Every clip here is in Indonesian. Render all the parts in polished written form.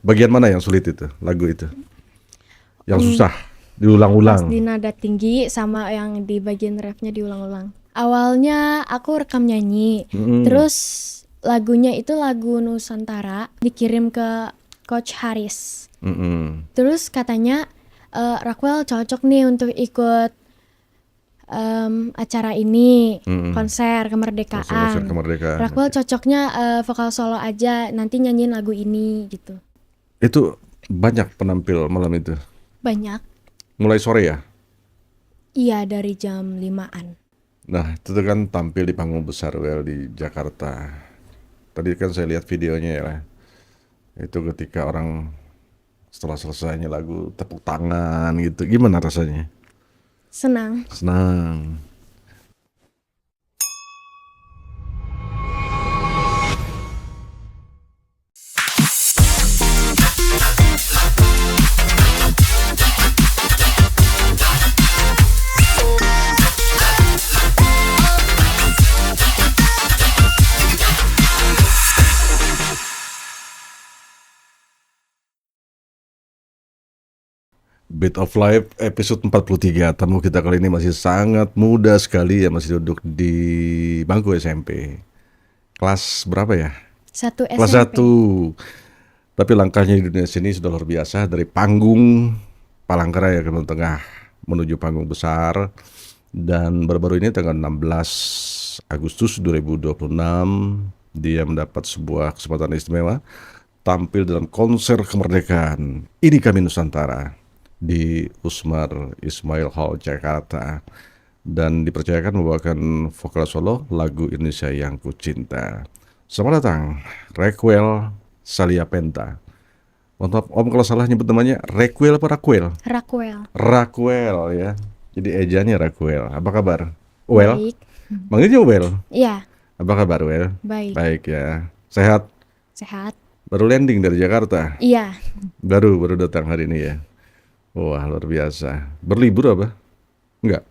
Bagian mana yang sulit itu, lagu itu? Yang Hmm, susah, Pas di diulang-ulang? nada tinggi sama yang di bagian refnya diulang-ulang. Awalnya aku rekam nyanyi, Mm-mm. terus lagunya itu lagu Nusantara dikirim ke Coach Haris. Mm-mm. Terus katanya Raquel cocok nih untuk ikut acara ini, Mm-mm. konser Konser-konser kemerdekaan. kemerdekaan. Raquel Oke. cocoknya vokal solo aja, nanti nyanyiin lagu ini gitu. Itu banyak penampil malam itu. Banyak. Mulai sore ya? Iya, dari jam 5-an. Nah, itu tuh kan tampil di panggung besar Well di Jakarta. Tadi kan saya lihat videonya ya. Itu ketika orang setelah selesainya lagu tepuk tangan gitu. Gimana rasanya? Senang. Senang. Beat of Life episode 43. Tamu kita kali ini masih sangat muda sekali ya, masih duduk di bangku SMP. Kelas berapa ya? Satu Kelas SMP. 1. Tapi langkahnya di dunia sini sudah luar biasa, dari panggung Palangkaraya ke Tengah menuju panggung besar. Dan baru-baru ini tanggal 16 Agustus 2026 dia mendapat sebuah kesempatan istimewa tampil dalam konser kemerdekaan Ini Kami Nusantara di Usmar Ismail Hall Jakarta, dan dipercayakan membawakan vokal solo lagu Indonesia yang Kucinta. Selamat datang Requel Saliapenta. Mohon maaf Om kalau salah nyebut namanya, Requel apa Raquel? Raquel. Raquel ya. Jadi ejanya Raquel. Apa kabar? Well, Baik. manggilnya Well. Iya, Apa kabar Well? baik. Baik ya. Sehat. Sehat. Baru landing dari Jakarta. Iya, Baru datang hari ini ya. Wah, luar biasa. Berlibur apa? Enggak.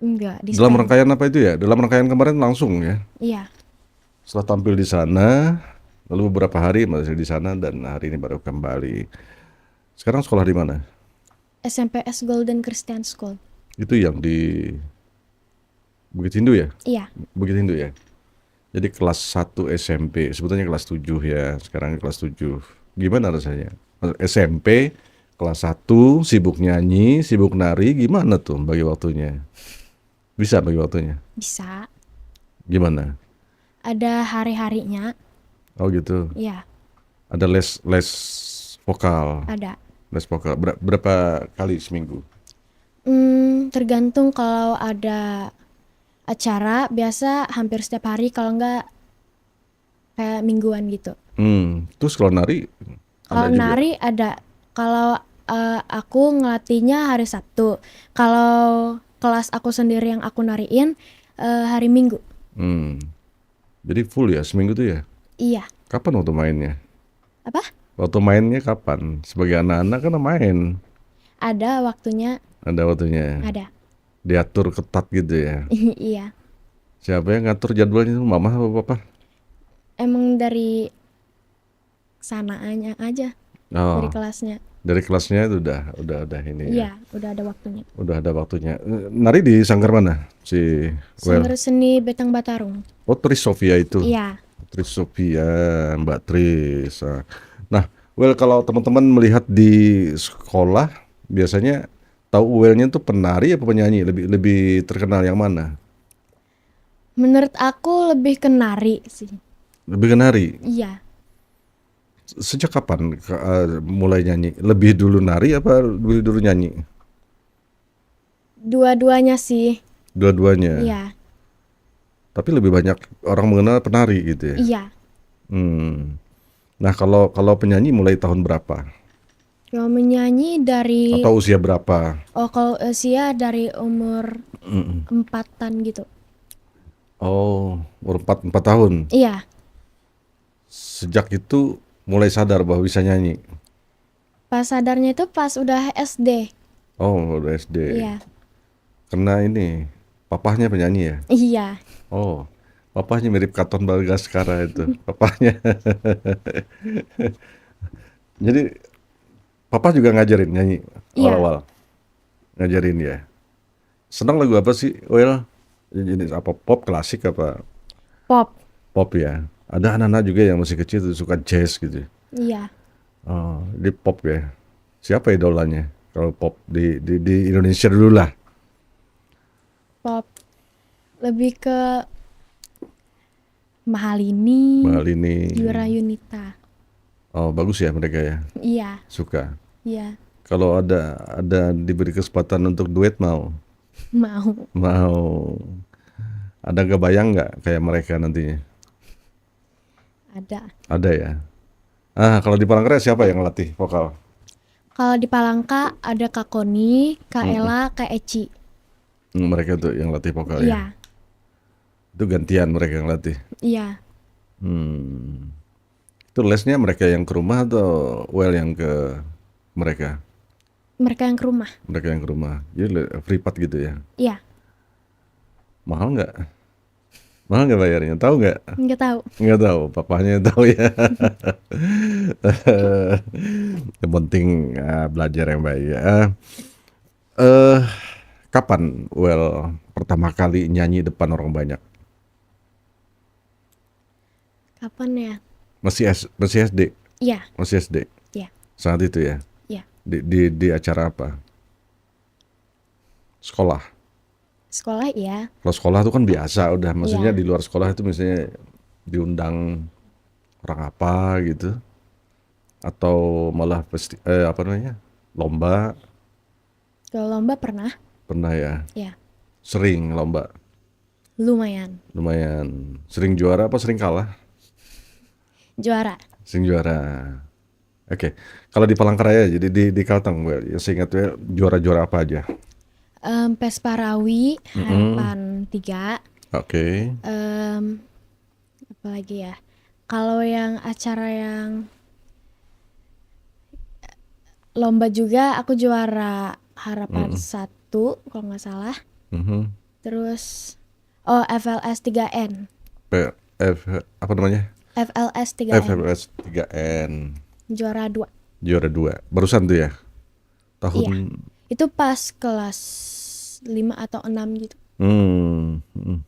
enggak, Dalam dispen. rangkaian apa itu ya? Dalam rangkaian kemarin langsung ya. Iya, Setelah tampil di sana, lalu beberapa hari masih di sana dan hari ini baru kembali. Sekarang sekolah di mana? SMPS Golden Christian School. Itu yang di Bukit Hindu ya? Iya, Bukit Hindu ya. Jadi kelas 1 SMP, sebetulnya kelas 7 ya, sekarang kelas 7. Gimana rasanya? SMP, kelas 1, sibuk nyanyi, sibuk nari, gimana tuh bagi waktunya? Bisa bagi waktunya? bisa. Gimana? Ada hari-harinya. Oh gitu. Iya, Ada les vokal. ada. Les vokal. Berapa kali seminggu? Tergantung, kalau ada acara biasa hampir setiap hari, kalau enggak kayak mingguan gitu. Terus kalau nari ada Kalau juga. nari ada. Kalau aku ngelatihnya hari Sabtu. Kalau kelas aku sendiri yang aku nariin hari Minggu. Hmm. Jadi full ya seminggu tuh ya. Iya. Kapan waktu mainnya? Apa? Waktu mainnya kapan? Sebagai anak-anak kan main. Ada waktunya, Ada waktunya. ada. Diatur ketat gitu ya. Iya. Siapa yang ngatur jadwalnya? Mama apa papa? Emang dari sanaannya aja, dari Oh, kelasnya. dari kelasnya itu udah ini ya. Iya, udah ada waktunya. Udah ada waktunya. Nari di sanggar mana? Si Well. Sanggar Seni Betang Batarung. Oh, Tris Sofia itu. Iya. Tris Sofia, Mbak Tris. Nah, Well kalau teman-teman melihat di sekolah biasanya tahu Well-nya tuh penari apa penyanyi? Lebih lebih terkenal yang mana? Menurut aku lebih ke nari sih. Lebih ke nari. Iya. Sejak kapan mulai nyanyi? Lebih dulu nari apa lebih dulu nyanyi? Dua-duanya sih. Dua-duanya. Iya. Tapi lebih banyak orang mengenal penari gitu ya. Iya. Hmm. Nah, kalau kalau penyanyi mulai tahun berapa? Kalau menyanyi dari, Atau usia berapa? kalau usia dari umur Mm-mm. 4-an gitu. Oh, umur 4 tahun. Iya. Sejak itu mulai sadar bahwa bisa nyanyi. Pas sadarnya itu pas udah SD. Oh, udah SD. Iya. Karena ini papahnya penyanyi ya. Iya. Oh, papahnya mirip Katon Bagaskara itu. Papahnya. Jadi papa juga ngajarin nyanyi Iya, awal-awal, ngajarin ya. Senang lagu apa sih, Well? Jenis apa, pop, klasik apa pop. pop ya? Ada anak-anak juga yang masih kecil tuh suka jazz gitu. Iya, Oh, di pop ya. Siapa idolanya? Kalau pop di Indonesia dulu lah. pop. Lebih ke Mahalini, Mahal ini. Yura Yunita. Oh, bagus ya mereka ya. Iya, Suka. iya, Kalau ada diberi kesempatan untuk duet mau. mau. Mau. Ada nggak bayang nggak kayak mereka nantinya? Ada. Ada ya. Kalau di Palangkaraya siapa yang ngelatih vokal? Kalau di Palangka ada Kak Koni, Kak Mm-mm. Ella, Kak Eci. Mereka tuh yang latih vokal ya. Iya, Itu gantian mereka yang latih. iya. Hmm. Itu lesnya mereka yang ke rumah atau Well yang ke mereka? Mereka yang ke rumah. Mereka yang ke rumah. Jadi privat gitu ya. Iya, Mahal nggak? Mahal nggak bayarnya? Tahu nggak? nggak tahu. Nggak tahu. Papahnya yang tahu ya. Yang penting belajar yang baik ya. Eh, Kapan Well pertama kali nyanyi depan orang banyak? Kapan ya? Masih SD, Iya, masih SD. iya, Saat itu ya. iya. Di acara apa? Sekolah. Sekolah iya, Kalau sekolah itu kan biasa udah, maksudnya iya. di luar sekolah itu misalnya diundang orang apa gitu, atau malah apa namanya, lomba, Kalau lomba pernah, pernah ya, ya, sering lomba, lumayan. lumayan, sering juara apa sering kalah, Juara. sering juara. Oke, kalau di Palangkaraya jadi di Kalteng, well, yang saya ingat well, juara-juara apa aja? Pesparawi, Mm-mm. Harapan 3. Oke. Em, apa lagi ya? Kalau yang acara yang lomba juga aku juara Harapan Mm-mm. 1 kalau nggak salah. Mhm. Terus oh FLS 3N. Apa namanya? FLS 3N. FMS 3N. Juara 2. Juara 2. Barusan tuh ya. Iya. Tahun Itu pas kelas 5 atau 6 gitu. hmm, hmm,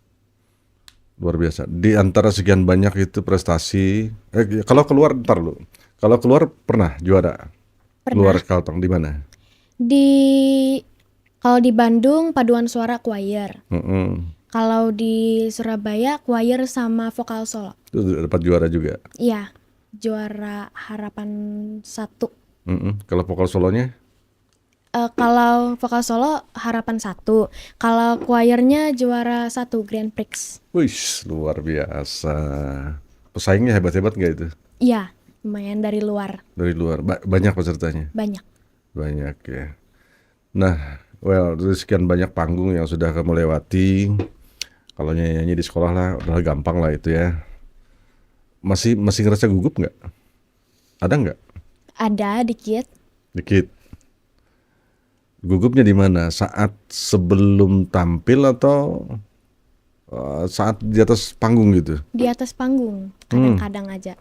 luar biasa. Di antara sekian banyak itu prestasi. Kalau keluar ntar lu. Kalau keluar pernah juara. Keluar Pernah Kalteng di mana? di kalau di Bandung paduan suara choir. Mm-mm. Kalau di Surabaya choir sama vokal solo. Itu dapat juara juga. Iya, juara Harapan 1. Mm-mm. Kalau vokal solonya, Kalau vokal solo Harapan 1. Kalau choirnya juara 1 Grand Prix. wih, luar biasa. Pesaingnya hebat-hebat nggak itu? Iya, lumayan dari luar. Dari luar. Banyak pesertanya. Banyak. Banyak ya. Nah, well, dari sekian banyak panggung yang sudah kamu lewati, kalau nyanyi di sekolah lah, udah gampang lah itu ya. Masih masih ngerasa gugup nggak? Ada nggak? Ada dikit. Dikit. Gugupnya di mana? Saat sebelum tampil atau saat di atas panggung gitu? Di atas panggung. Hmm, Kadang-kadang aja.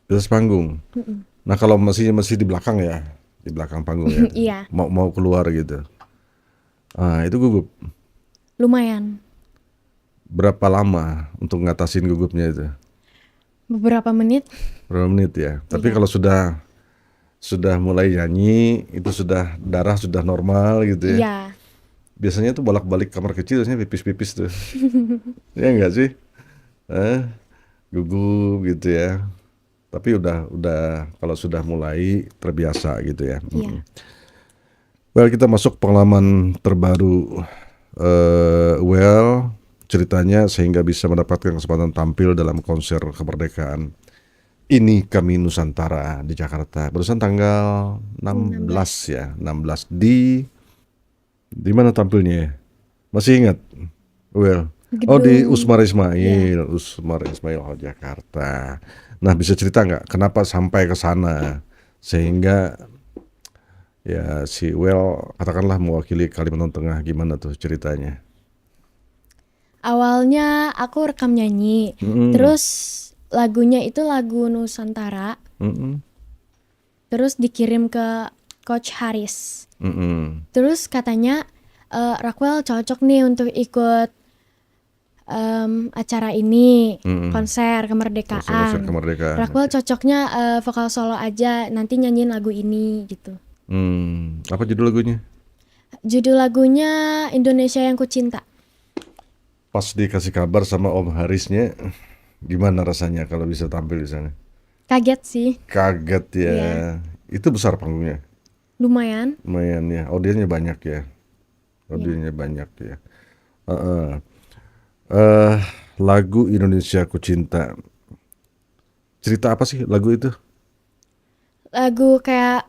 di atas panggung. Mm-mm. Nah, kalau masih di belakang ya, di belakang panggung ya, Iya, mau mau keluar gitu. Itu gugup. lumayan. Berapa lama untuk ngatasin gugupnya itu? Beberapa menit. Berapa menit ya? Tapi Iya. kalau sudah mulai nyanyi, itu sudah darah sudah normal gitu ya. Iya. Biasanya tuh bolak-balik kamar kecil, biasanya pipis-pipis tuh. Ya enggak sih? Eh, Gugup gitu ya. Tapi udah kalau sudah mulai terbiasa gitu ya. Iya. Well, kita masuk pengalaman terbaru well, ceritanya sehingga bisa mendapatkan kesempatan tampil dalam konser kemerdekaan. Ini kami Nusantara di Jakarta. Barusan tanggal 16 16. ya, 16 di mana tampilnya ya? Masih ingat? Well, oh di Gedung. Usmar Iya. Ismail, Jakarta. Nah, bisa cerita nggak kenapa sampai ke sana sehingga ya si Well katakanlah mewakili Kalimantan Tengah, gimana tuh ceritanya? Awalnya aku rekam nyanyi. Mm-mm, Terus lagunya itu lagu Nusantara. mm-mm, terus dikirim ke Coach Haris. Mm-mm. Terus katanya Raquel cocok nih untuk ikut acara ini, Mm-mm. konser Konser kemerdekaan. kemerdekaan. Raquel cocoknya vokal solo aja, nanti nyanyiin lagu ini gitu. Apa judul lagunya? Judul lagunya Indonesia yang Kucinta. Pas dikasih kabar sama Om Harisnya, gimana rasanya kalau bisa tampil di sana? Kaget sih, Kaget ya. Iya. Itu besar panggungnya. lumayan. Lumayan ya. Audiensnya banyak ya. Audiensnya banyak ya. Heeh. Lagu Indonesia Ku Cinta. Cerita apa sih lagu itu? Lagu kayak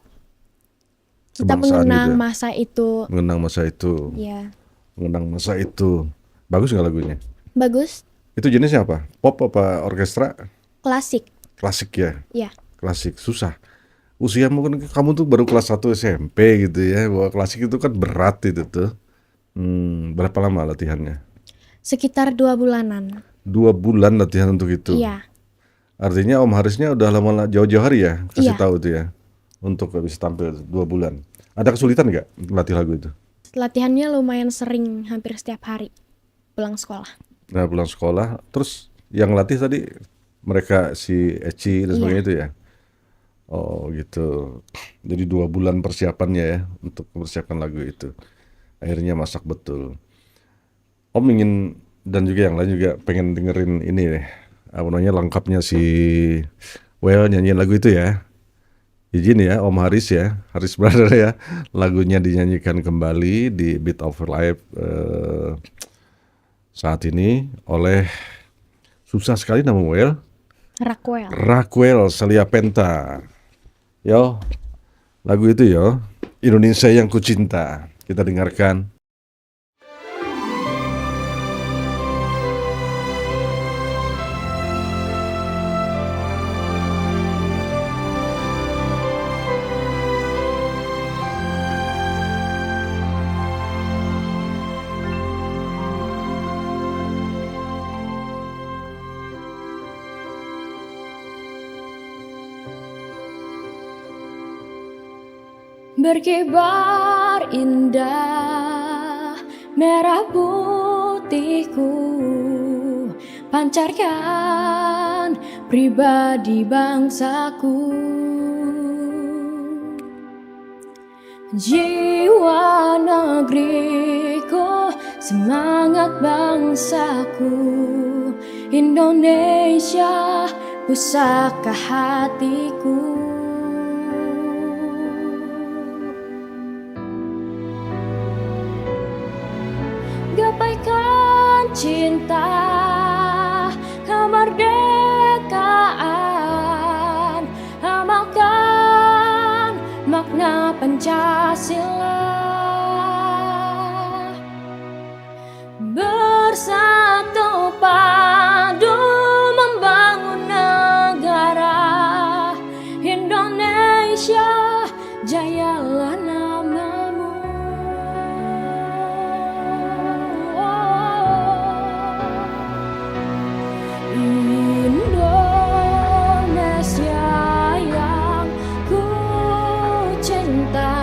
kita Kebangsaan mengenang gitu ya? masa itu. Mengenang masa itu. Ya, Mengenang masa itu. Bagus nggak lagunya? bagus, Itu jenisnya apa? Pop apa orkestra? klasik. Klasik ya? Ya, Klasik. Susah. Usia mungkin kamu tuh baru kelas 1 SMP gitu ya. Bahwa klasik itu kan berat itu tuh. Berapa lama latihannya? sekitar 2 bulanan. 2 bulan latihan untuk itu. Iya, Artinya Om Harisnya udah lama jauh-jauh hari ya kasih Iya. tahu tuh ya untuk bisa tampil 2 bulan. Ada kesulitan nggak latih lagu itu? latihannya lumayan sering, hampir setiap hari pulang sekolah. Nah pulang sekolah, terus yang latih tadi mereka si Eci dan sebagainya itu ya. Oh gitu. Jadi 2 bulan persiapannya ya untuk mempersiapkan lagu itu. Akhirnya masak betul. Om ingin dan juga yang lain juga pengen dengerin ini deh. Apa namanya lengkapnya si Well nyanyiin lagu itu ya. Izin ya Om Haris ya, Haris Brother ya. Lagunya dinyanyikan kembali di Beat of Life saat ini oleh susah sekali nama Well, Raquel. Raquel Seliapenta. Yo, lagu itu yo, Indonesia yang Kucinta. Kita dengarkan. Berkibar indah merah putihku, pancarkan pribadi bangsaku. Jiwa negeriku, semangat bangsaku, Indonesia pusaka hatiku. Gapaikan cinta, kemerdekaan, amalkan makna Pancasila. Bersatu padu membangun negara Indonesia, jayalah namamu. Indonesia yang ku cinta,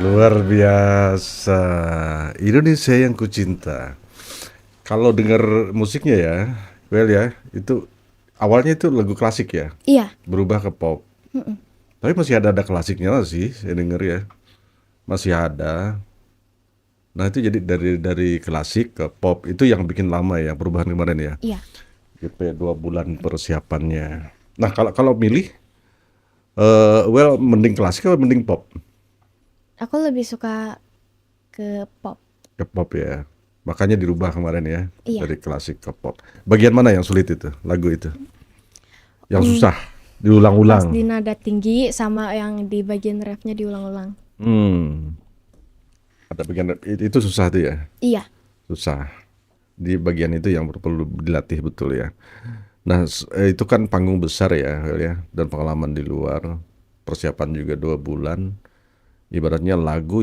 Luar biasa. Indonesia yang kucinta. Kalau dengar musiknya ya, well ya, itu awalnya itu lagu klasik ya, Iya, berubah ke pop. Tapi masih ada klasiknya lah sih, saya denger ya. Masih ada. Nah, itu jadi dari klasik ke pop itu yang bikin lama ya perubahan kemarin ya. iya. GP 2 bulan persiapannya. Nah, kalau kalau milih well mending klasik atau mending pop? Aku lebih suka ke pop. Ke pop ya. Makanya dirubah kemarin ya Iya. dari klasik ke pop. Bagian mana yang sulit itu lagu itu? Yang Hmm, susah pas diulang-ulang. di nada tinggi sama yang di bagian refnya diulang-ulang. Hmm, ada bagian itu susah tuh ya. Iya, Susah. Di bagian itu yang perlu dilatih betul ya. Nah, itu kan panggung besar ya, Wel ya, dan pengalaman di luar, persiapan juga 2 bulan. Ibaratnya lagu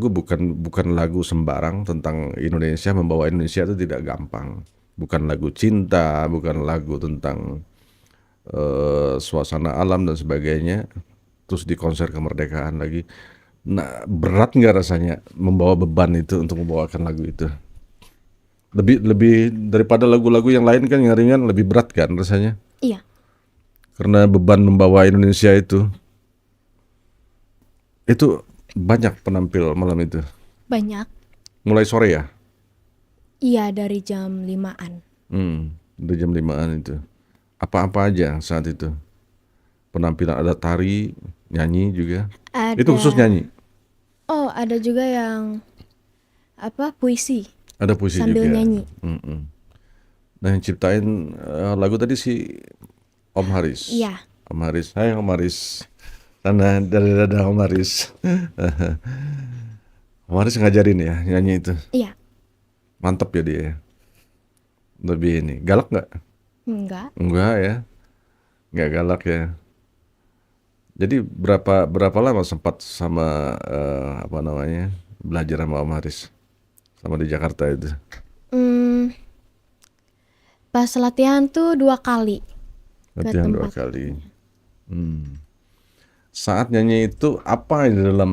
bukan bukan lagu sembarang tentang Indonesia, membawa Indonesia itu tidak gampang. Bukan lagu cinta, bukan lagu tentang suasana alam dan sebagainya. Terus di konser kemerdekaan lagi. Nah, berat nggak rasanya membawa beban itu untuk membawakan lagu itu? Lebih lebih daripada lagu-lagu yang lain kan yang ringan lebih berat kan rasanya. iya. Karena beban membawa Indonesia itu banyak penampil malam itu. Banyak. Mulai sore ya. Iya, dari jam 5-an. Udah jam 5-an itu. Apa-apa aja saat itu. Penampilan ada tari, nyanyi juga. Itu khusus Ada, nyanyi. oh ada juga yang apa puisi Ada puisi sambil juga. nyanyi. Mm-mm. Nah, yang ciptain lagu tadi si Om Haris. Iya, Om Haris. Hai Om Haris. Sana dari dada Om Haris. Om Haris ngajarin ya nyanyi itu. iya. Mantep ya dia ya. Lebih ini. Galak nggak? Enggak. Enggak ya. Nggak galak ya. Jadi berapa lama sempat sama apa namanya belajar sama Om Haris sama di Jakarta itu? Hmm, pas latihan tuh 2 kali ke Latihan dua tempat. kali. Saat nyanyi itu apa yang di dalam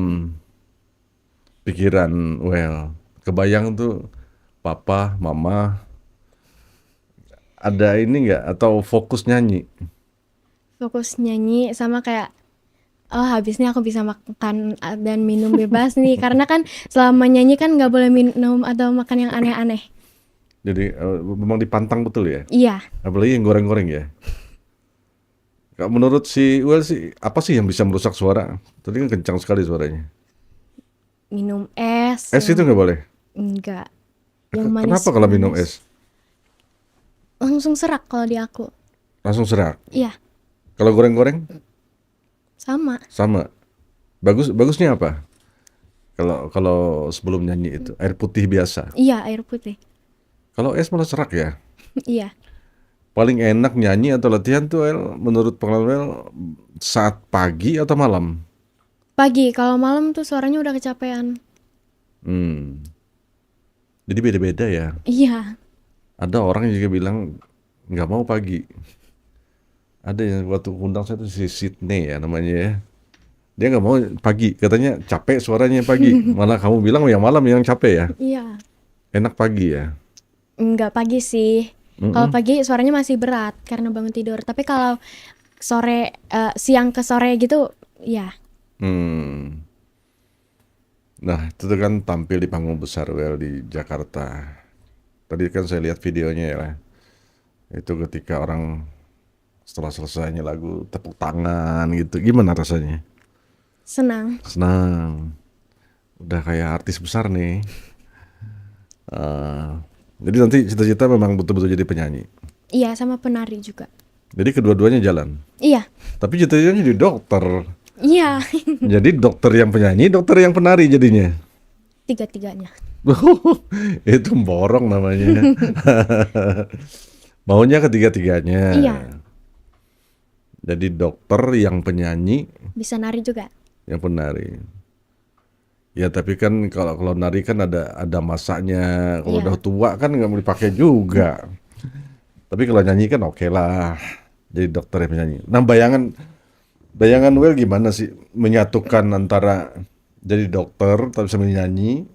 pikiran? Well, kebayang tuh papa, mama ada ini nggak atau fokus nyanyi? Fokus nyanyi sama kayak oh habisnya aku bisa makan dan minum bebas nih karena kan selama nyanyi kan nggak boleh minum atau makan yang aneh-aneh. Jadi memang dipantang betul ya. Iya, Apalagi yang goreng-goreng ya. Menurut si Well sih apa sih yang bisa merusak suara? Tadi kan kencang sekali suaranya. minum es Es itu yang nggak boleh. enggak, yang Kenapa kalau minum manis-manis. es Langsung serak kalau di aku. langsung serak? Iya, Kalau goreng-goreng sama. sama. Bagusnya apa? Kalau kalau sebelum nyanyi itu air putih biasa. Iya, air putih. Kalau es malah serak ya. Iya, Paling enak nyanyi atau latihan tuh El, menurut pengalaman El, saat pagi atau malam? pagi. Kalau malam tuh suaranya udah kecapean. Hmm. Jadi beda-beda ya. Iya, Ada orang yang juga bilang nggak mau pagi. Ada yang waktu undang saya tuh si Sydney ya namanya ya. Dia nggak mau pagi, katanya capek suaranya pagi. Malah kamu bilang yang malam yang capek ya. iya. Enak pagi ya. Enggak pagi sih. Kalau Mm-mm. pagi suaranya masih berat karena bangun tidur. Tapi kalau sore, siang ke sore gitu, ya Hmm. Nah, itu tuh kan tampil di panggung besar Well di Jakarta. Tadi kan saya lihat videonya ya. Itu ketika orang setelah selesainya lagu tepuk tangan gitu. Gimana rasanya? senang. Senang. Udah kayak artis besar nih. Eh, jadi nanti cita-cita memang betul-betul jadi penyanyi. Iya, sama penari juga. Jadi kedua-duanya jalan. Iya, Tapi cita-citanya jadi dokter. iya. Jadi dokter yang penyanyi, dokter yang penari jadinya. Tiga-tiganya. Itu borong namanya. Maunya ketiga-tiganya. Iya, Jadi dokter yang penyanyi, bisa nari juga. yang penari. Ya tapi kan kalau nari kan ada masanya. Kalau Iya. udah tua kan nggak mau dipakai juga. Tapi kalau nyanyi kan oke lah. Jadi dokter yang penyanyi. Nah bayangan Well gimana sih menyatukan antara Jadi dokter tapi sambil nyanyi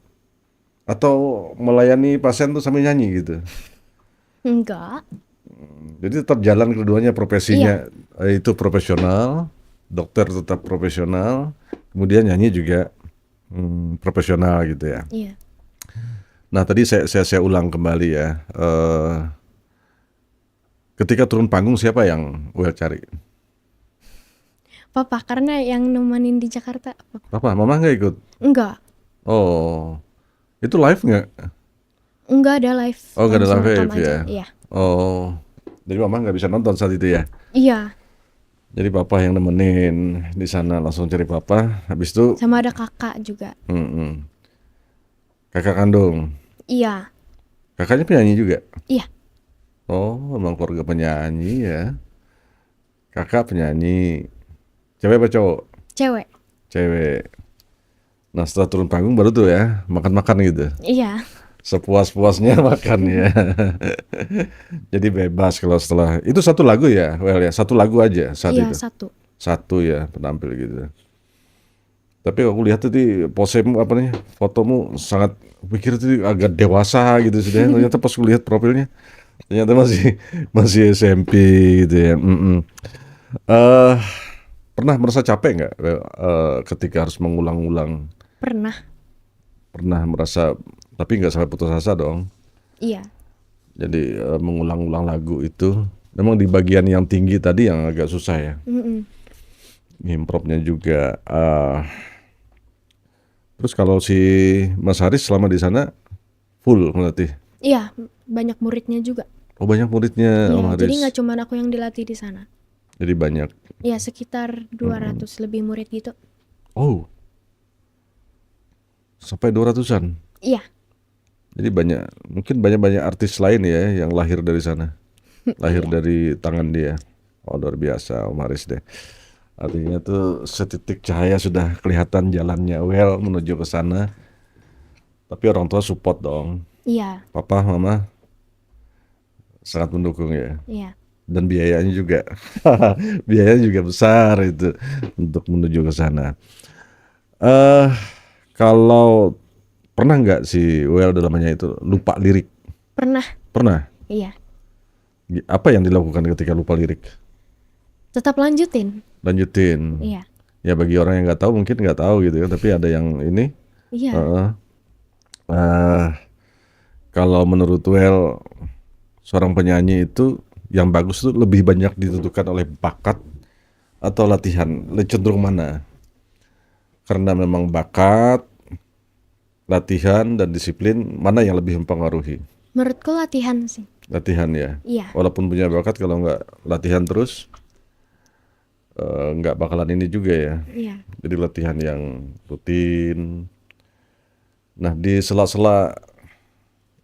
atau melayani pasien tuh sambil nyanyi gitu. Enggak. Jadi tetap jalan keduanya Iya, profesinya itu profesional, dokter tetap profesional, kemudian nyanyi juga profesional gitu ya. iya. Nah tadi saya ulang kembali ya. Ketika turun panggung siapa yang Well cari? Papa, karena yang nemenin di Jakarta. Papa. Papa, mama nggak ikut? Enggak. Oh, itu live nggak? Enggak ada live, Oh nggak ada langsung rekam live ya? aja. Iya. Oh, jadi mama nggak bisa nonton saat itu ya? Iya, Jadi papa yang nemenin di sana langsung cari papa. Habis itu, sama ada kakak juga. mm-mm. Kakak kandung. Iya. Kakaknya penyanyi juga. Iya, Oh, memang keluarga penyanyi ya. Kakak penyanyi. Cewek apa cowok? cewek. Cewek. Nah setelah turun panggung baru tuh ya makan-makan gitu. Iya. Sepuas-puasnya makan ya. Jadi bebas kalau setelah itu satu lagu ya, Well ya satu lagu aja saat Iya, itu. satu. Satu ya penampil gitu. Tapi aku lihat tadi posemu apa nih fotomu sangat pikir itu agak dewasa gitu sudah. Ternyata pas aku lihat profilnya ternyata masih masih SMP gitu ya. Eh pernah merasa capek nggak ketika harus mengulang-ulang? Pernah. Pernah merasa tapi nggak sampai putus asa dong. Iya. Jadi mengulang-ulang lagu itu memang di bagian yang tinggi tadi yang agak susah ya. Mm-mm. Improvnya juga. Terus kalau si Mas Haris selama di sana full melatih. Iya, banyak muridnya juga. Oh banyak muridnya Iya, Om jadi Haris. nggak cuman aku yang dilatih di sana. Jadi banyak. Iya, sekitar 200 lebih murid gitu. Oh sampai 200-an. Iya. Jadi banyak, mungkin banyak-banyak artis lain ya yang lahir dari sana. Lahir Iya. dari tangan dia. Oh luar biasa Om Haris deh. Artinya tuh setitik cahaya sudah kelihatan jalannya Well menuju ke sana. Tapi orang tua support dong. Iya. Papa, mama sangat mendukung ya. Iya. Dan biayanya juga, biayanya juga besar itu untuk menuju ke sana. Eh, kalau pernah nggak si Well dalamnya itu lupa lirik? Pernah. Pernah. Iya. Apa yang dilakukan ketika lupa lirik? Tetap lanjutin. Lanjutin. Iya. Ya bagi orang yang nggak tahu mungkin nggak tahu gitu kan. Tapi ada yang ini. Iya. eh, eh, kalau menurut Well, seorang penyanyi itu yang bagus itu lebih banyak ditentukan oleh bakat atau latihan. Lebih cenderung mana? Karena memang bakat, latihan dan disiplin mana yang lebih mempengaruhi? Menurutku latihan sih. Latihan ya. Iya. Walaupun punya bakat kalau nggak latihan terus nggak bakalan ini juga ya. Iya. Jadi latihan yang rutin. Nah di sela-sela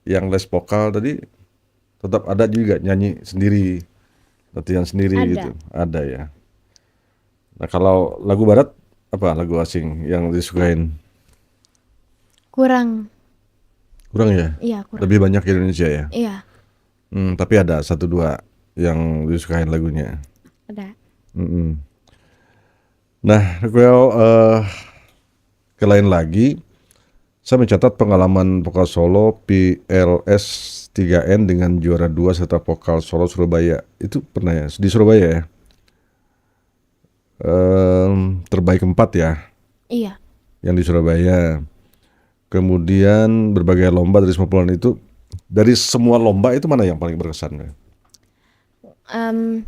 yang les vokal tadi tetap ada juga nyanyi sendiri, latihan sendiri Ada. gitu. Ada ya. Nah kalau lagu barat apa lagu asing yang disukain? Kurang. Kurang ya? Iya, kurang. Lebih banyak di Indonesia ya. Iya, Tapi ada satu dua yang disukain lagunya. ada. Mm-mm. Nah, ke lain lagi, saya mencatat pengalaman vokal solo PLS 3N dengan juara 2 serta vokal solo Surabaya. Itu pernah ya? Di Surabaya ya? Terbaik 4 ya, Iya. yang di Surabaya. Kemudian berbagai lomba dari semua bulan itu. Dari semua lomba itu mana yang paling berkesan? Em,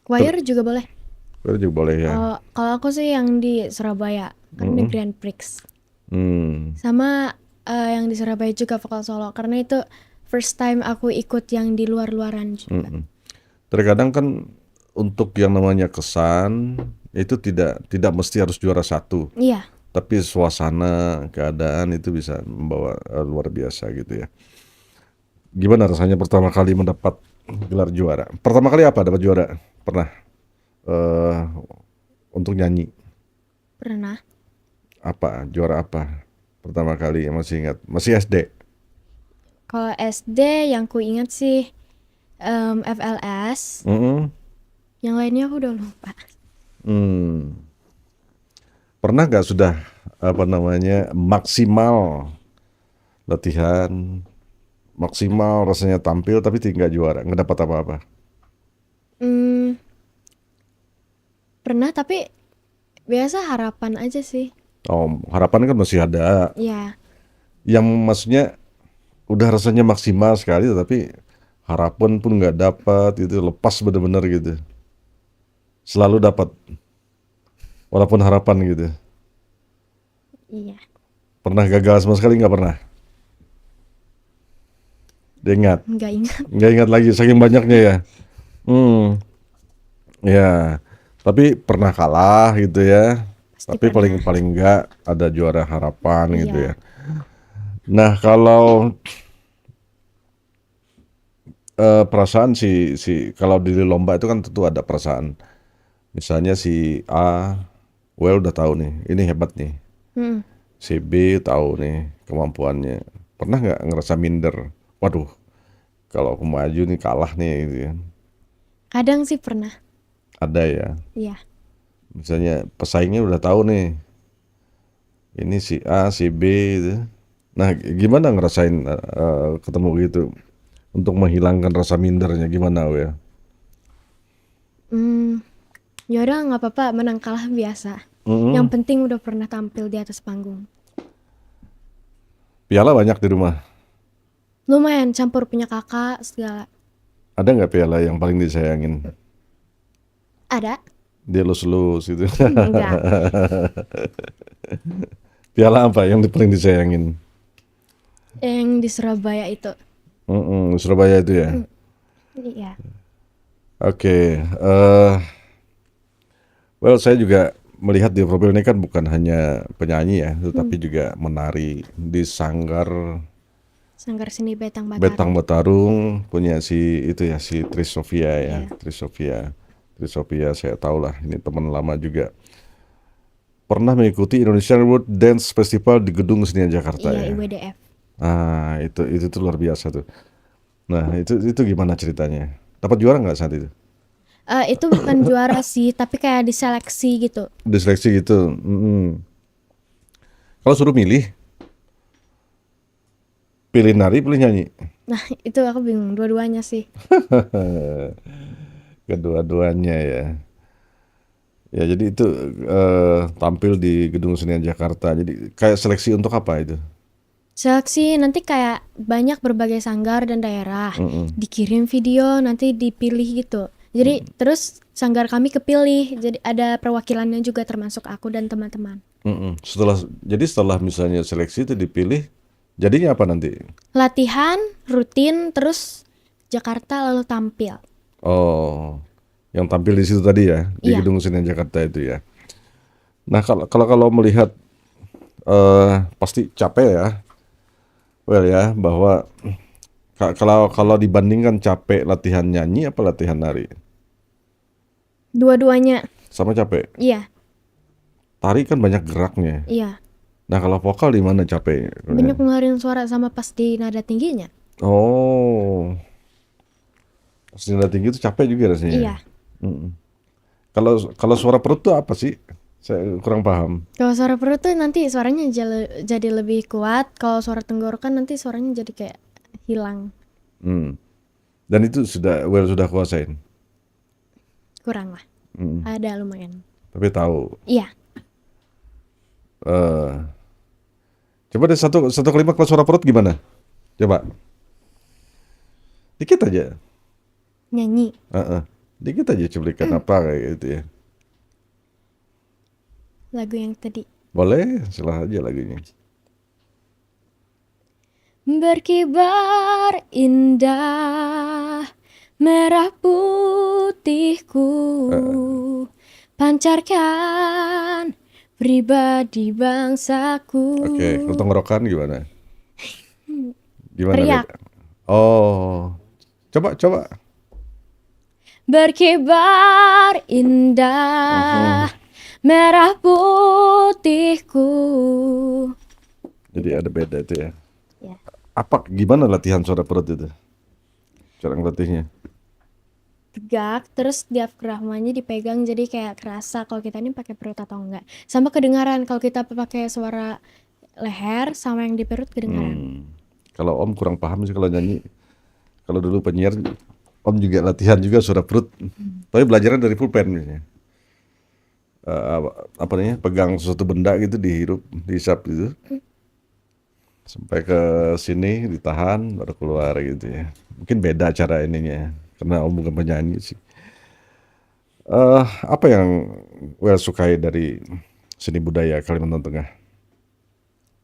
choir juga boleh. Itu juga boleh ya. Kalau aku sih yang di Surabaya, karena Grand Prix. Hmm. Sama yang di Surabaya juga vokal solo, karena itu first time aku ikut yang di luar-luaran juga. Terkadang kan untuk yang namanya kesan itu tidak mesti harus juara satu, Iya. tapi suasana, keadaan itu bisa membawa luar biasa gitu ya. Gimana rasanya pertama kali mendapat gelar juara? Pertama kali apa dapat juara? Pernah eh untuk nyanyi Pernah. apa? Juara apa? Pertama kali yang masih ingat? Masih SD. Kalau SD yang ku ingat sih FLS. Mm-mm. Yang lainnya aku udah lupa. Hmm. Pernah nggak sudah apa namanya maksimal latihan, maksimal rasanya tampil tapi tidak juara, nggak dapat apa-apa? Hmm, pernah tapi biasa harapan aja sih. Oh, harapan kan masih ada. Ya, Yang maksudnya udah rasanya maksimal sekali, tapi harapan pun nggak dapat, itu lepas bener-bener gitu. Selalu dapat, walaupun harapan gitu. iya. Pernah gagal sama sekali nggak pernah? Dia ingat, Nggak ingat. nggak ingat lagi, saking banyaknya ya. Hmm, ya. Tapi pernah kalah gitu ya. Pasti Tapi paling pernah. paling nggak ada juara harapan gitu ya. Iya. Nah kalau perasaan si kalau di lomba itu kan tentu ada perasaan. Misalnya si A, well udah tahu nih, ini hebat nih. Hmm. Si B tahu nih kemampuannya. Pernah nggak ngerasa minder? Waduh, kalau aku maju nih kalah nih gitu ya. Kadang sih pernah. Ada ya. Iya. Misalnya pesaingnya udah tahu nih, ini si A, si B gitu. Nah, gimana ngerasain ketemu gitu untuk menghilangkan rasa mindernya gimana ya? Hmm, ya udah nggak apa-apa, menang kalah biasa. Yang Mm-mm. penting udah pernah tampil di atas panggung. Piala banyak di rumah. Lumayan campur punya kakak segala. Ada nggak piala yang paling disayangin? Ada? Dia lus-lus gitu. Enggak. Piala apa yang paling disayangin? Yang di Surabaya itu. Mm-mm, Surabaya itu ya. Iya. Oke, well saya juga melihat di profil ini kan bukan hanya penyanyi ya, tetapi juga menari di sanggar Sanggar Seni Betang Betang Batarung. Batarung punya si itu ya si Trisofia ya, Iya. Trisofia saya tahu lah ini teman lama juga. Pernah mengikuti Indonesian World Dance Festival di Gedung Senian Jakarta Iya, ya. IWDF. Ah itu tuh luar biasa tuh. Nah itu gimana ceritanya? Dapat juara nggak saat itu? Itu bukan juara sih, tapi kayak diseleksi gitu. Diseleksi gitu. Mm-mm. Kalau suruh milih, pilih nari, pilih nyanyi. Nah, itu aku bingung dua-duanya sih. Kedua-duanya ya. Ya jadi itu tampil di Gedung Senian Jakarta. Jadi kayak seleksi untuk apa itu? Seleksi nanti kayak banyak berbagai sanggar dan daerah. Mm-mm. Dikirim video, nanti dipilih gitu. Jadi terus sanggar kami kepilih. Jadi ada perwakilannya juga termasuk aku dan teman-teman. Mm-mm. Setelah misalnya seleksi itu dipilih, jadinya apa nanti? Latihan rutin terus Jakarta lalu tampil. Oh, yang tampil di situ tadi ya, di Iya. Gedung Senian Jakarta itu ya. Nah kalau melihat pasti capek ya, well ya bahwa kalau dibandingkan capek latihan nyanyi apa latihan nari? Dua-duanya. Sama capek. Iya, Tari kan banyak geraknya. iya. Nah kalau vokal di mana capeknya? Banyak ngeluarin suara sama pas di nada tingginya. Oh, pas nada tinggi itu capek juga rasanya. Iya. Mm-mm. Kalau kalau suara perut tuh apa sih? Saya kurang paham. Kalau suara perut tuh nanti suaranya jadi lebih kuat. Kalau suara tenggorokan nanti suaranya jadi kayak hilang. Hmm. Dan itu sudah kuasain. Kurang lah. Mm. Ada lumayan. Tapi tahu. Iya. eh Coba deh satu kalimat kalau suara perut gimana? Coba. Dikit aja. Nyanyi. Heeh. Dikit aja cuplikan apa kayak gitu ya. Lagu yang tadi. Boleh, silahkan aja lagunya. Berkibar indah merah putihku, pancarkan pribadi bangsaku. Oke, kalau tenggorokan gimana? Gimana Teriak. deh? Oh, coba. Berkibar indah merah putihku. Jadi ada beda itu ya. Ya. Gimana latihan suara perut itu? Cara ngelatihnya? tegak, terus diafragmanya dipegang jadi kayak kerasa kalau kita ini pakai perut atau enggak. Sama kedengaran kalau kita pakai suara leher sama yang di perut kedengaran. Kalau Om kurang paham sih kalau nyanyi. Kalau dulu penyiar, Om juga latihan juga suara perut. Tapi belajarnya dari pulpen misalnya. Apa namanya? Pegang sesuatu benda gitu dihirup, dihisap gitu. Sampai ke sini ditahan baru keluar gitu ya. Mungkin beda cara ininya. Karena Om bukan penyanyi sih. Apa yang Well sukai dari seni budaya Kalimantan Tengah?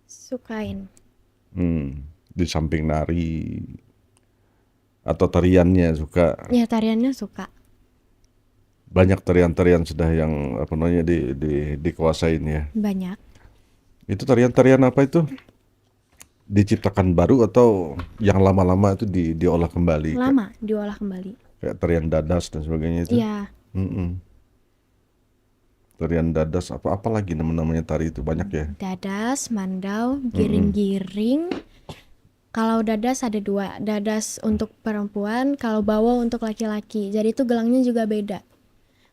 Sukain. Di samping nari atau tariannya suka. Ya tariannya suka. Banyak tarian-tarian sudah yang apa namanya dikuasain ya. Banyak. Itu tarian-tarian apa itu? Diciptakan baru atau yang lama-lama itu diolah kembali Lama diolah kembali. kayak tarian dadas dan sebagainya itu. Iya. Mm-mm. Tarian dadas apa lagi namanya tari itu banyak ya. Dadas, mandau, giring-giring. Kalau dadas ada 2, dadas untuk perempuan, kalau bawo untuk laki-laki. Jadi itu gelangnya juga beda.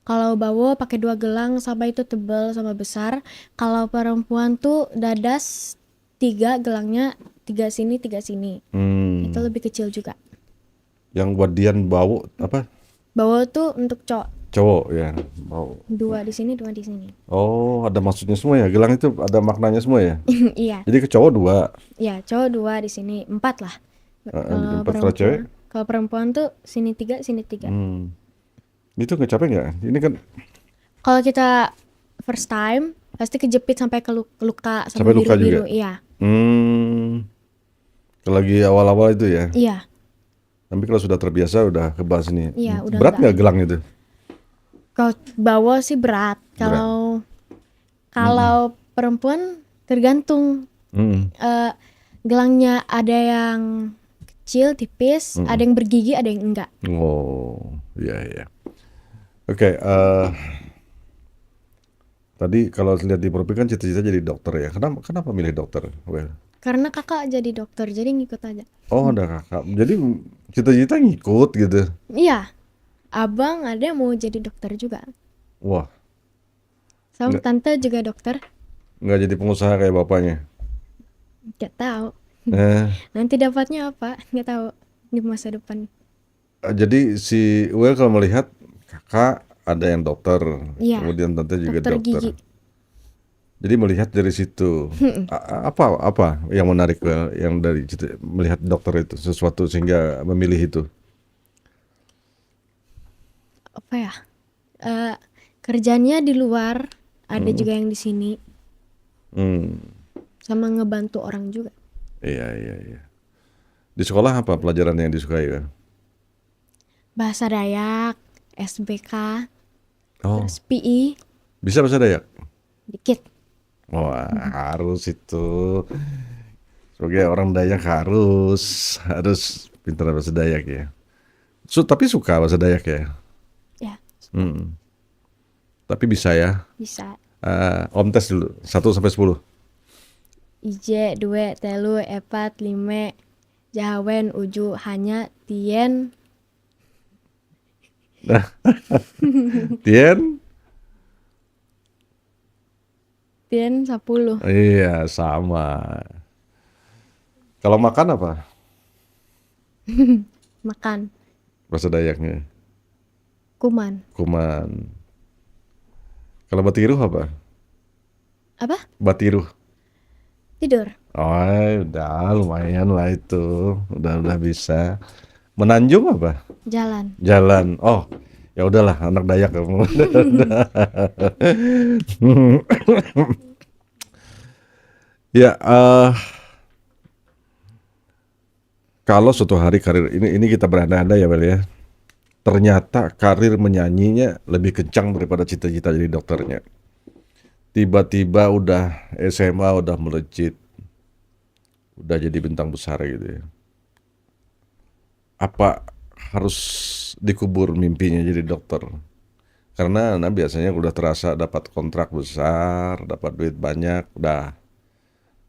Kalau bawo pakai 2 gelang sama itu tebal sama besar. Kalau perempuan tuh dadas 3 gelangnya, 3 sini 3 sini. Itu lebih kecil juga. Yang wadian bawo apa? Bawo tuh untuk Cowok ya, bawo. 2 di sini 2 di sini. Oh, ada maksudnya semua ya. Gelang itu ada maknanya semua ya. Iya. Jadi ke cowok 2. Ya cowok 2 di sini 4 lah. Jadi 4 kalau cewek. Kalau perempuan tuh sini 3 sini 3. Itu nggak capek nggak? Ini kan Kalau kita first time pasti kejepit sampai ke luka sampai sampai luka biru-biru. juga. Iya. Kalau lagi awal-awal itu ya. Iya. Tapi kalau sudah terbiasa udah kebal sini. Iya, udah Berat nggak gelang itu? Kalau bawa sih berat. Kalau perempuan tergantung. Gelangnya ada yang kecil, tipis, ada yang bergigi, ada yang enggak. Oh, iya iya. Oke, tadi kalau lihat di profil kan cita-cita jadi dokter ya. Kenapa milih dokter? Well. Karena kakak jadi dokter, jadi ngikut aja. Oh, ada kakak. Jadi cita-cita ngikut gitu. Iya. Abang ada yang mau jadi dokter juga. Wah, Sama nggak tante juga dokter. nggak jadi pengusaha kayak bapaknya. Nggak tahu. Eh, Nanti dapatnya apa? Nggak tahu di masa depan. jadi si Well kalau melihat kakak ada yang dokter, Iya. kemudian tante juga Dokter dokter. gigi. Jadi melihat dari situ apa yang menarik Well, yang dari melihat dokter itu sesuatu sehingga memilih itu. Apa ya? Kerjanya di luar, ada juga yang di sini. Sama ngebantu orang juga. Iya. Di sekolah apa pelajaran yang disukai kan? Bahasa Dayak, SBK, Oh, terus PI, bisa bahasa Dayak? dikit. Wah, harus itu. Sebagai orang Dayak harus pintar bahasa Dayak ya. Tapi suka bahasa Dayak ya. Ya, Tapi bisa ya. bisa. Om tes dulu 1 sampai 10. Ije, due, telu, epat, lime, jawen, uju, hanya, tien, Tien? tien 10. Iya, sama. Kalau makan apa? Makan, Bahasa Dayaknya. kuman. Kuman. Kalau batiruh apa? Apa? Batiruh. Tidur. Oh, udah lumayan lah itu. Udah bisa. Menanjung apa? Jalan. Jalan. Oh, ya udahlah anak Dayak kamu. Ya, kalau suatu hari karir ini kita berandai-andai ya Bel ya. Ternyata karir menyanyinya lebih kencang daripada cita-cita jadi dokternya. Tiba-tiba udah SMA udah melejit, udah jadi bintang besar gitu ya. Apa harus dikubur mimpinya jadi dokter? Karena biasanya udah terasa dapat kontrak besar, dapat duit banyak, udah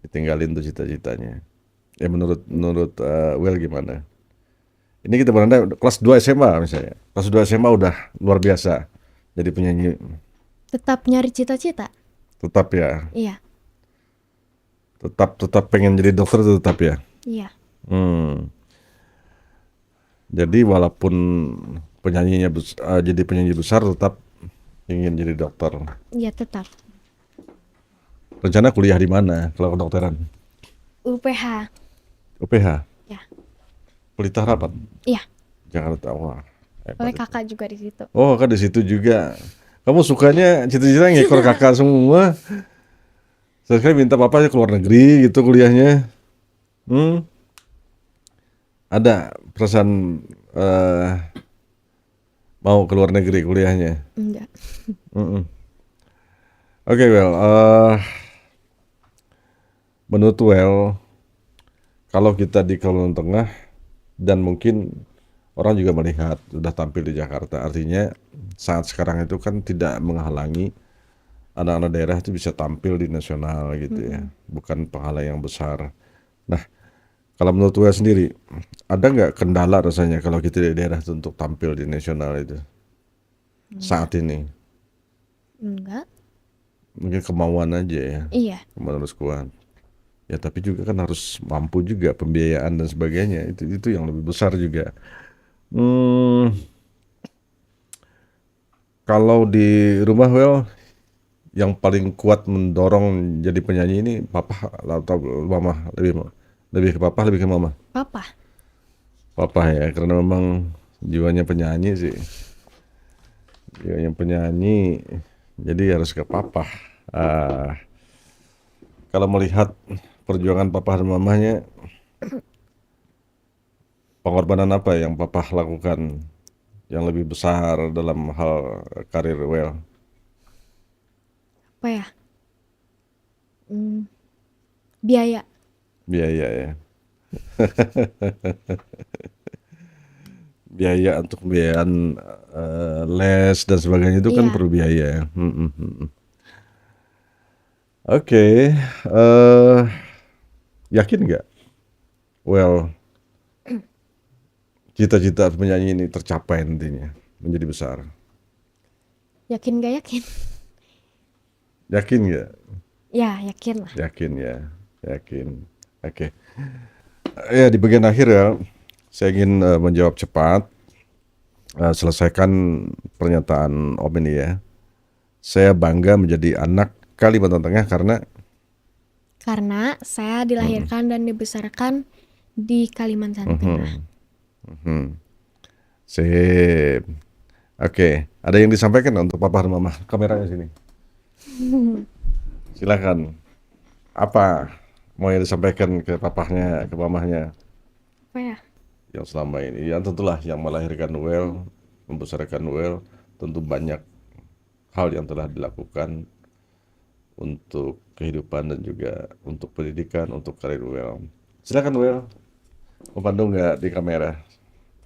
ditinggalin tuh cita-citanya. Ya menurut Well gimana? Ini kita berandai kelas 2 SMA misalnya. Kelas 2 SMA udah luar biasa jadi penyanyi. Tetap nyari cita-cita. Tetap ya. Iya. Tetap pengen jadi dokter tetap ya. Iya. Jadi walaupun penyanyinya jadi penyanyi besar tetap ingin jadi dokter. Iya, tetap. Rencana kuliah di mana kalau kedokteran? UPH. UPH. Ya. Pelita Harapan. Iya. Jakarta. Wah. hebat Oleh itu. kakak juga di situ. Oh, kakak di situ juga. Kamu sukanya cita-cita ngekor kakak semua. Sekali minta papa ke luar negeri gitu kuliahnya. Ada perasaan mau ke luar negeri kuliahnya? Enggak. Oke, Well. Menurut Well, kalau kita di Kalimantan Tengah dan mungkin orang juga melihat sudah tampil di Jakarta, artinya saat sekarang itu kan tidak menghalangi anak-anak daerah itu bisa tampil di nasional gitu ya, bukan penghalang yang besar. Nah, kalau menurut Well sendiri, ada nggak kendala rasanya kalau kita di daerah itu untuk tampil di nasional itu saat ini? Enggak. Mungkin kemauan aja ya, Iya. kemauan harus kuat. Ya tapi juga kan harus mampu juga pembiayaan dan sebagainya, itu yang lebih besar juga. Kalau di rumah Well, yang paling kuat mendorong jadi penyanyi ini papa atau mama? Lebih ke papa, lebih ke mama? Papa. Papa ya, karena memang jiwanya penyanyi sih. Jiwanya penyanyi, jadi harus ke papa. Kalau melihat perjuangan papa dan mamanya, pengorbanan apa yang papa lakukan yang lebih besar dalam hal karir Well? Apa ya? Biaya. Biaya ya. Biaya untuk pembiayaan les dan sebagainya itu kan Iya. perlu biaya ya. Oke, yakin nggak Well cita-cita penyanyi ini tercapai nantinya menjadi besar? Yakin gak yakin? Yakin nggak? Ya, yakin lah. Yakin ya, yakin. Oke. Ya di bagian akhir ya, saya ingin menjawab cepat. Selesaikan pernyataan Om ini ya. Saya bangga menjadi anak Kalimantan Tengah Karena saya dilahirkan dan dibesarkan di Kalimantan Tengah. Sip. Oke, ada yang disampaikan untuk papa dan mama? Kameranya sini. Silakan. Apa mau yang disampaikan ke papahnya, ke mamahnya? Apa ya? Yang selama ini, yang tentulah yang melahirkan Well, membesarkan Well, tentu banyak hal yang telah dilakukan untuk kehidupan dan juga untuk pendidikan, untuk karir Well. Silakan Well, membantu nggak di kamera?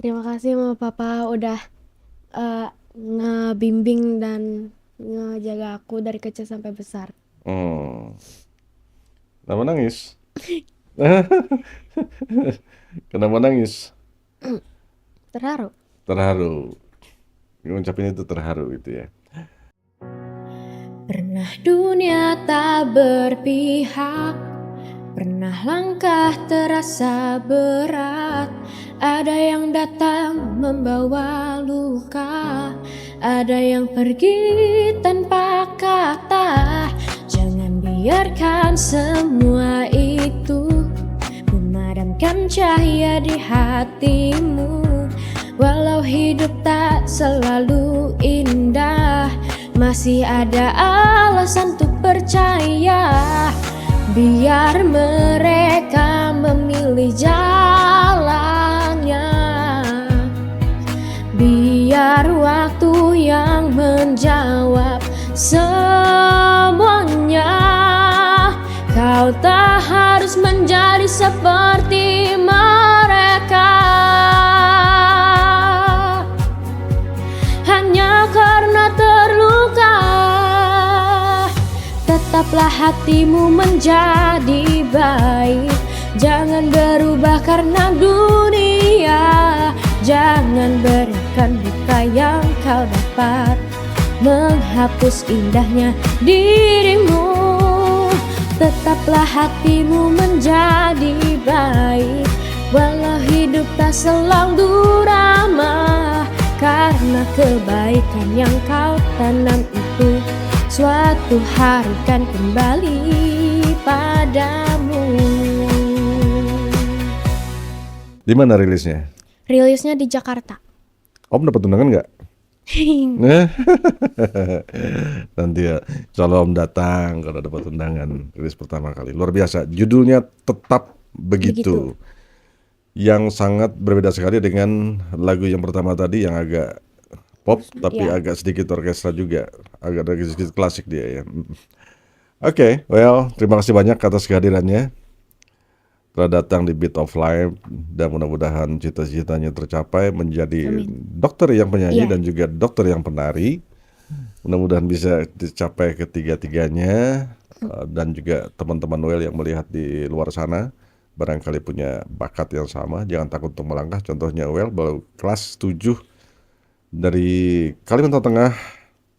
Terima kasih Mama Papa udah ngebimbing dan ngejaga aku dari kecil sampai besar. Kenapa nangis? Kenapa nangis? Terharu. Terharu. Ngucapin itu terharu gitu ya. Pernah dunia tak berpihak, pernah langkah terasa berat. Ada yang datang membawa luka, ada yang pergi tanpa kata. Jangan biarkan semua itu memadamkan cahaya di hatimu. Walau hidup tak selalu indah, masih ada alasan untuk percaya. Biar mereka memilih jalannya, biar waktu yang menjawab semuanya. Kau tak harus menjadi seperti mereka hanya karena terluka. Tetaplah hatimu menjadi baik, jangan berubah karena dunia. Jangan berikan duka yang kau dapat menghapus indahnya dirimu. Tetaplah hatimu menjadi baik, walau hidup tak selalu ramah. Karena kebaikan yang kau tanam itu suatu hari kan kembali padamu. Di mana rilisnya? Rilisnya di Jakarta. Om dapat undangan nggak? Nanti ya, kalau Om datang kalau dapat undangan rilis pertama kali. Luar biasa. Judulnya Tetap Begitu. Yang sangat berbeda sekali dengan lagu yang pertama tadi yang agak pop tapi Ya. agak sedikit orkestra juga, agak sedikit klasik dia ya. Oke, well, terima kasih banyak atas kehadirannya. Telah datang di Beat of Life dan mudah-mudahan cita-citanya tercapai menjadi Amin. dokter yang penyanyi Iya. dan juga dokter yang penari. Mudah-mudahan bisa dicapai ketiga-tiganya. Dan juga teman-teman Well yang melihat di luar sana barangkali punya bakat yang sama, jangan takut untuk melangkah. Contohnya Well baru kelas 7 dari Kalimantan Tengah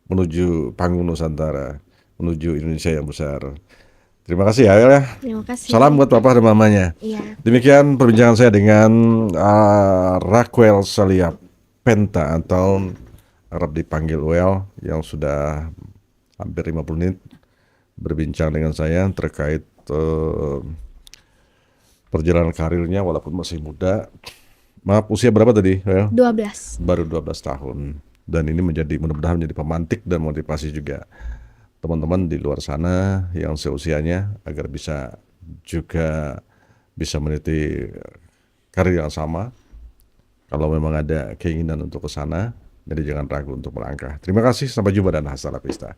menuju panggung Nusantara, menuju Indonesia yang besar. Terima kasih ya Well ya. Terima kasih. Salam buat papa dan mamanya. Iya. Demikian perbincangan saya dengan Raquel Celia Penta atau Arab dipanggil Well yang sudah hampir 50 menit berbincang dengan saya terkait perjalanan karirnya walaupun masih muda. Maaf, usia berapa tadi? Well? 12. Baru 12 tahun. Dan ini mudah-mudahan menjadi pemantik dan motivasi juga teman-teman di luar sana yang seusianya agar bisa juga bisa meniti karir yang sama. Kalau memang ada keinginan untuk ke sana, jadi jangan ragu untuk melangkah. Terima kasih, sampai jumpa dan hasta la vista.